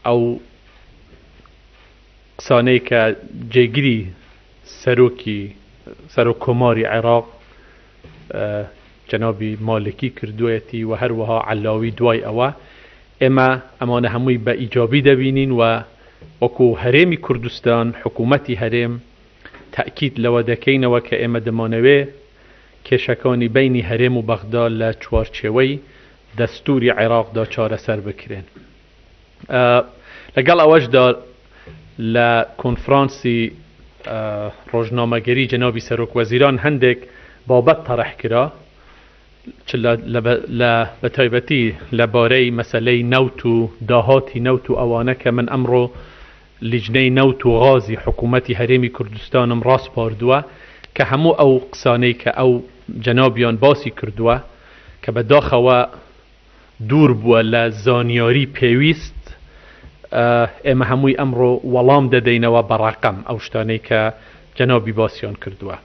ئەو قسانەی کە جێگیری سەرۆک کۆماری عێراق جەنابی مالکی کردووەتی و هەروەها عەلاوی دوای ئەوە ئێمە ئەمانە هەمووی بە ئیجابی دەبینین و وەکو هەرێمی کوردستان حکوومەتی هەرێم تاکید لەوە دەکەینەوە کە ئێمە دەمانەوێ کێشەکانی بینی هەرێم و بەغدا لە چوارچێوەی دەستوری عێراقدا چارەسەر بکرێن. لەگەڵ ئەوەشدا لە کۆنفرانسی ڕۆژنامەگەری جەنابی سەرۆک وەزیران هەندێک بابەت تەڕەح کرا بە تایبەتی لەبارەی مەسەلەی نەوت و داهاتی نەوت و ئەوانە کە من ئەمڕۆ لیجنەی نەوت و غازی حکوومەتی هەرێمی کوردستانم ڕاست پاردووە کە هەموو ئەو قسانەی کە ئەو جەنابیان باسی کردووە کە بەداخەوە دوور بووە لە زانیاری پێویست ئێمە هەمووی ئەمڕۆ وەڵام دەدەینەوە بەڕقەم ئەو شتانەی کە جەنابی باسییان کردووە.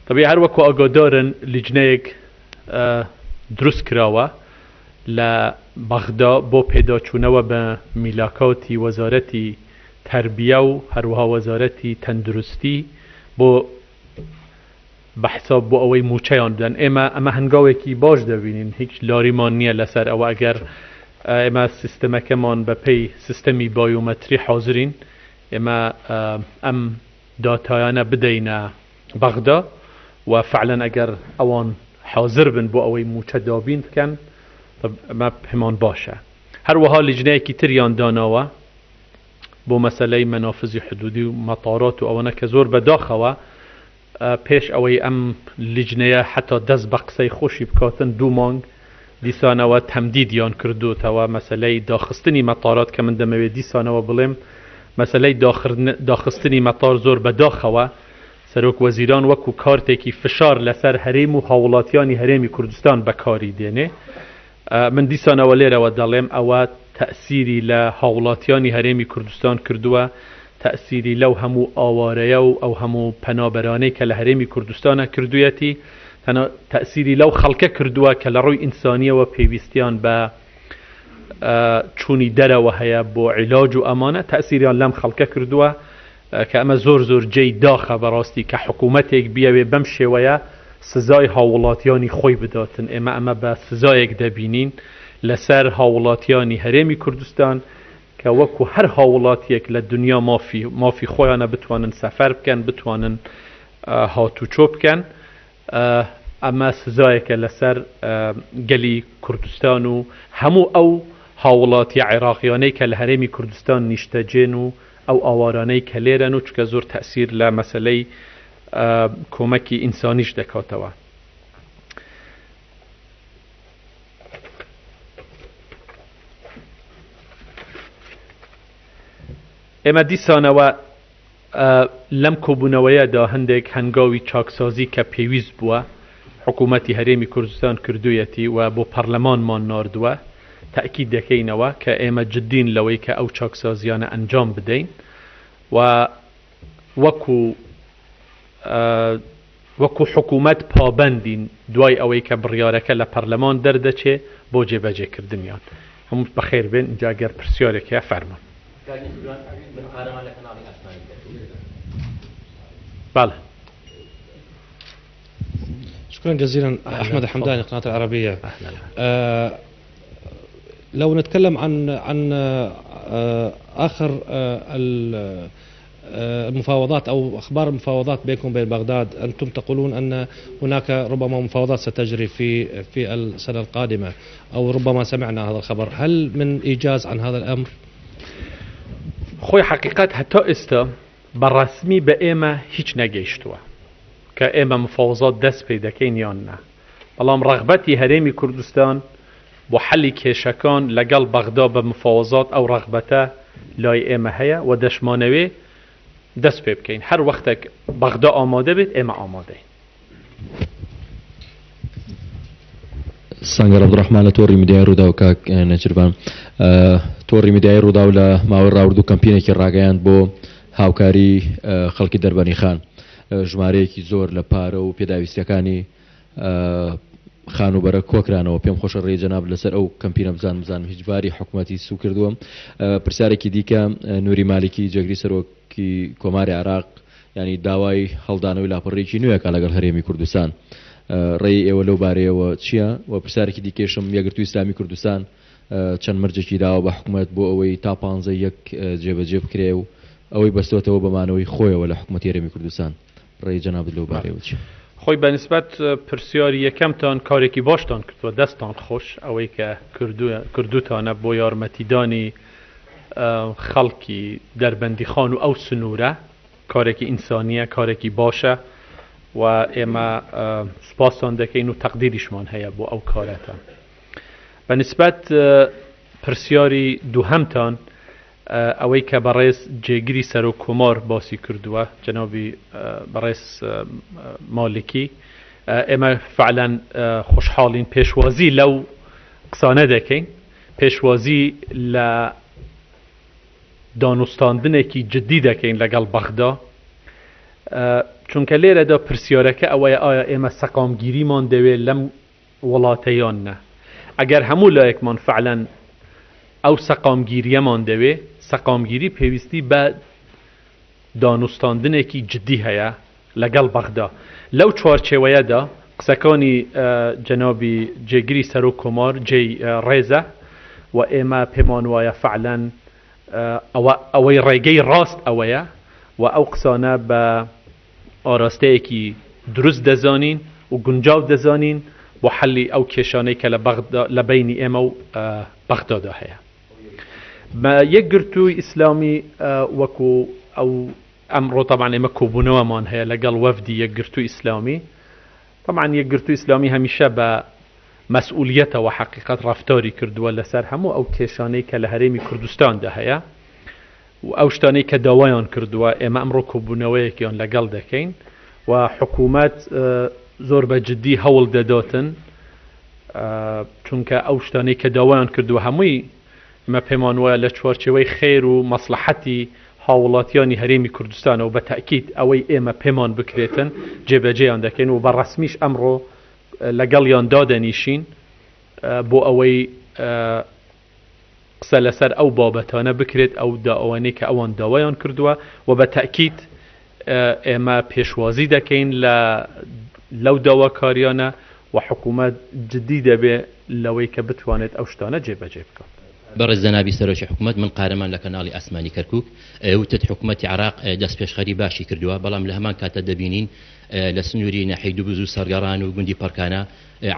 طبعی هەروەکو ئاگادارن لیجنەیەک دروست کراوە لە بەغدا بۆ پێداچوونەوە بە میلاکاتی وەزارەتی تربیە و هەروەها وەزارەتی تەندروستی بۆ بەحساب بۆ ئەوەی موچەیان بدەن. ئێمە هەنگاوێکی باش دەبینین، هیچ لاریمان نییە لەسەر ئەوە ئەگەر ئێمە سیستەمەکەمان بەپێی سیستەمی بایۆمەتری حاضرین ئێمە ئەم داتایانە بدەینە بەغدا و فعلا ئەگەر ئەوان حاضر بن بۆ ئەوەی موچە دابین بکەن ئەمە پێمان باشە. هەروەها لیجنەیەکی تریان داناوە بۆ مەسەلەی مەنافزی حدودی و مەطارات و ئەوەنە کە زۆر بەداخەوە پێش ئەوەی ئەم لیجنەیە حتا دەست بە قسەی خۆشی بکاتن 2 مانگ دیسانەوە تەمدیدیان کردوتەوە مەسەلەی داخستنی مەطارات کە من دەمەوێت دیسانەوە بڵێم مەسەلەی داخستنی مەطار زۆر بەداخەوە سەرۆک وەزیران وەکو کارتێکی فشار لەسەر هەرێم و هاوڵاتیانی هەرێمی کوردستان بەکاری دێنێ. من دیسانەوە لێرەوە دەڵێم ئەوە تەئسیری لە هاوڵاتیانی هەرێمی کوردستان کردووە، تەئسیری لەو هەموو ئاوارەیە و ئەو هەموو پەنابەرانەی کە لە هەرێمی کوردستانە کردوویەتی تەئسیری لەو خەڵکە کردووە کە لە ڕووی ئینسانیەوە پێویستیان بە چوونی دەرەوە هەیە بۆ عیلاج و ئەمانە تەئسیریان لەم خەڵکە کردووە کە ئەمە زۆر جێی داخە بەڕاستی کە حکوومەتێک بیاوێ بەم شێوەیە سزای هاوڵاتیانی خۆی بداتن. ئێمە بە سزایەک دەبینین لەسەر هاوڵاتیانی هەرێمی کوردستان کە وەکو هەر هاوڵاتیەک لە دنیا مافی خۆیانە بتوانن سەفەر بکەن بتوانن هاتوچۆ بکەن. ئەمە سزایەکە لەسەر گەلی کوردستان و هەموو ئەو هاوڵاتی عێراقیانەی کە لە هەرێمی کوردستان نیشتەجێن و ئەو ئاوارانەی کە لێرەن و چکە زۆر تەئسیر لە مەسەلەی کۆمەکی ئینسانیش دەکاتەوە. ئێمە دیسانەوە لەم کۆبوونەوەیەدا هەندێک هەنگاوی چاکسازی کە پێویست بووە حکوومەتی هەرێمی کوردستان کردوویەتی و بۆ پەرلەمانمان ناردووە تاکید دەکەینەوە کە ئێمە جددین لەوەی کە ئەو چاکسازیانە ئەنجام بدەین و وەکو حکوومەت پابەندین دوای ئەوەی کە بڕیارەکە لە پەرلەمان دەردەچێ بۆ جێبەجێکردنیان. هەموو بەخێر بێن جاگەر پرسیارێکە فەرمان. بله. شكرا جزيلا أحمد حمداني قناة العربية. لو نتكلم عن آخر المفاوضات أو أخبار المفاوضات بينكم وبين بغداد، أنتم تقولون أن هناك ربما مفاوضات ستجري في السنة القادمة أو ربما سمعنا هذا الخبر، هل من إيجاز عن هذا الأمر؟ خوي حقيقات حتى استا بالرسمي بإيما هيش نجيشتوا كإيما مفاوضات دست پیدا كين ياننا، بلام رغبتي هريمي كردستان بحل كيشكان لقل بغداد بمفاوضات أو رغبته لاي إيما هيا ودشمانوي دست پی بکەین. هەر وەختێک بەغدا ئامادە بێت ئێمە ئامادەین. سانگەر عەبدوڕەحمان لە تۆڕی میدیای ڕوودا و کاک نەچیروان تۆڕی میدیای ڕوودا و لە ماوەی ڕاوردوو کەمپینێکی ڕاگەیاند بۆ هاوکاری خەڵکی دەربەنی خان، ژمارەیەکی زۆر لە پارە و پێداویستیەکانی خانوبەرە کۆکرانەوە پێم خۆشە ڕێ جەناب لەسەر ئەو کەمپینە بزانم هیچواری حکوومەتی سو کردووە. پرسیارێکی دیکە نووری مالیکی جێگری سەرۆکی کۆماری عراق ینی داوای هەڵدانەوەی لاپەڕێکی نوێیەکە لەگەڵ هەرێمی کوردستان ڕێی ئێوە لەو بارەیەوە چییە؟ و پرسیارێکی دیکێشم یەکگرتووی ئیسلامی کوردستان چەند مەرجێکی داوە بە حکوومەت بۆ ئەوەی تا 15 یەک جێبەجێ بکرێ و ئەوەی بەستۆتەوە بەمانەوەی خۆیەوە لە حکوومەتی هەرێمی کوردستان ڕێی جەناب لەو بارەیەوە چییە؟ خۆی بەنسبەت پرسیاری یەکەمتان کارێکی باشتان کردووە دەستان خۆش ئەوەی کە کردوتانە بۆ یارمەتیدانی خەڵکی دەربەندیخان و ئەو سنوورە کارێکی ئینسانیە کارێکی باشە و ئێمە سوپاسان دەکەین و تەقدیریشمان هەیە بۆ ئەو کارەتان. بەنسبەت پرسیاری دووهەمتان ئەوەی کە بەڕێز جێگیری سەر و کۆمار باسی کردووە جەنابی بەڕێز مالکی ئێمە فعلەن خۆشحاڵین پێشوازی لەو قسانە دەکەین پێشوازی لە دانوستاندنێکی جددی دەکەین لەگەڵ بەغدا چونکە لێرەدا پرسیارەکە ئەوەیە ئایا ئێمە سەقامگیریمان دەوێت لەم وڵاتەیان نە ئەگەر هەموو لایەکمان فعلەن ئەو سەقامگیریەمان دەوێت سەقامگیری پێویستی بە دانوستاندنێکی جددی هەیە لەگەڵ بەغدا لەو چوارچێوەیەدا قسەکانی جەنابی جێگیری سەر و کۆمار جێی ڕێزە و ئێمە پێمان وایە فعلەن ئەوەی ڕێگەی ڕاست ئەوەیە و ئەو قسانە بە ئاراستەیەکی دروست دەزانین و گونجاو دەزانین بۆ حەلی ئەو کێشانەی کە لە بینی ئێمە و بەغدادا هەیە. بە یەکگرتووی ئیسلامی وەکو ئەو ئەمڕۆ طبعا ئێمە کۆبوونەوەمان هەیە لەگەڵ وەفدی یەکگرتووی ئیسلامی طبعا یەکگرتووی ئیسلامی هەمیشە بە مەسئولیەتەوە حقیقەت ڕەفتاری کردووە لەسەر هەموو ئەو کێشانەی کە لە هەرێمی کوردستاندا هەیە و ئەو شتانەی کە داوایان کردووە ئێمە ئەمڕۆ کۆبوونەوەیەکیان لەگەڵ دەکەین و حکوومەت زۆر بە جددی هەوڵ دەداتن چونکە ئەو شتانەی کە داوایان کردووە هەمووی ئمە پێمان وایە لە چوارچێوەی خێر و مەسلحەتی هاوڵاتیانی هەرێمی کوردستانە و بە تەکید ئەوەی ئێمە پێمان بکرێتن جێبەجێیان دەکەین و بە ڕەسمیش ئەمڕۆ لەگەڵیان دادەنیشین بۆ ئەوەی قسە لەسەر ئەو بابەتانە بکرێت ئەو داوانەی کە ئەوان داوایان کردووە و بە تەکید ئێمە پێشوازی دەکەین لەو داواکاریانە و حکوومەت جددی دەبێت لەوەی کە بتوانێت ئەو شتانە جێبەجێ بکات. بەڕێز جەنابی سەرۆکی حکوومەت من قارەمان لە کەناڵی ئاسمانی کەرکووک وتت حکوومەتی عراق دەست پێشخەری باشی کردووە بەڵام لە هەمان کاتە دەبینین لە سنووری ناحیەی دووبز و سەرگەڕان و گوندی پەرکانە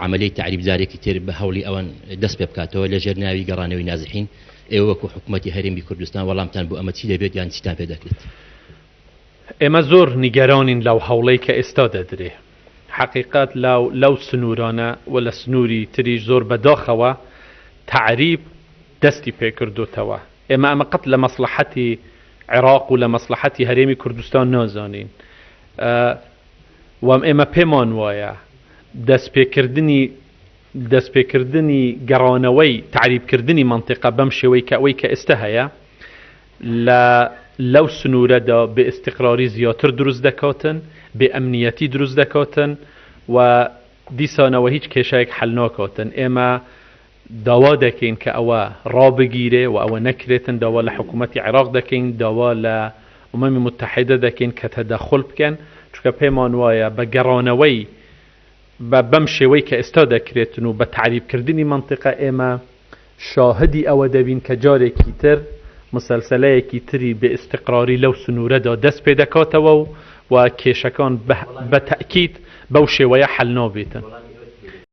عملی تعریبزارێکی تر بە هەوڵی ئەوان دەست پێ بکاتەوە لە ژێر ناوی گەڕانەوەی نازحین ئێوە وەکو حکوومەتی هەرێمی کوردستان وەڵامتان بۆ ئەمە چی دەبێت یان چیتان پێ دەکرێت؟ ئێمە زۆر نیگەرانین لەو هەوڵەی کە ئێستا دەدرێ حقیقت لەو سنوورانە و لە سنووری تریش زۆر بەداخەوە تعریب دەستی پێکردوتەوە ئێمە ئەمە قەت لە مەسلحەتی عێراق و لە مەسلحەتی هەرێمی کوردستان نازانین وام ئێمە پێمان وایە دەستپێکردنی گەڕانەوەی تعریبکردنی منطقە بەم شێوەی کە ئەوەی کە ئێستا هەیە لەو سنوورەدا بێ ئیستیقراری زیاتر دروست دەکاتن بێ ئەمنیەتی دروست دەکاتن و دیسانەوە هیچ کێشەیەک حەل ناکاتن ئێمە داوا دەکەین کە ئەوە ڕابگیرێ و ئەوە نەکرێتن داوا لە حکوومەتی عێراق دەکەین داوا لە ئومەمی متحیدە دەکەین کە تەدەخل بکەن چونکە پێمان وایە بە گەڕانەوەی بەم شێوەی کە ئێستا دەکرێتن و بە تعریبکردنی منطقە ئێمە شاهدی ئەوە دەبین کە جارێکی تر مسلسلەیەکی تری بێ ئیستیقراری لەو سنوورەدا دەست پێ دەکاتەوە و کێشەکان بە تەکید بەو شێوەیە حەل نابێتن.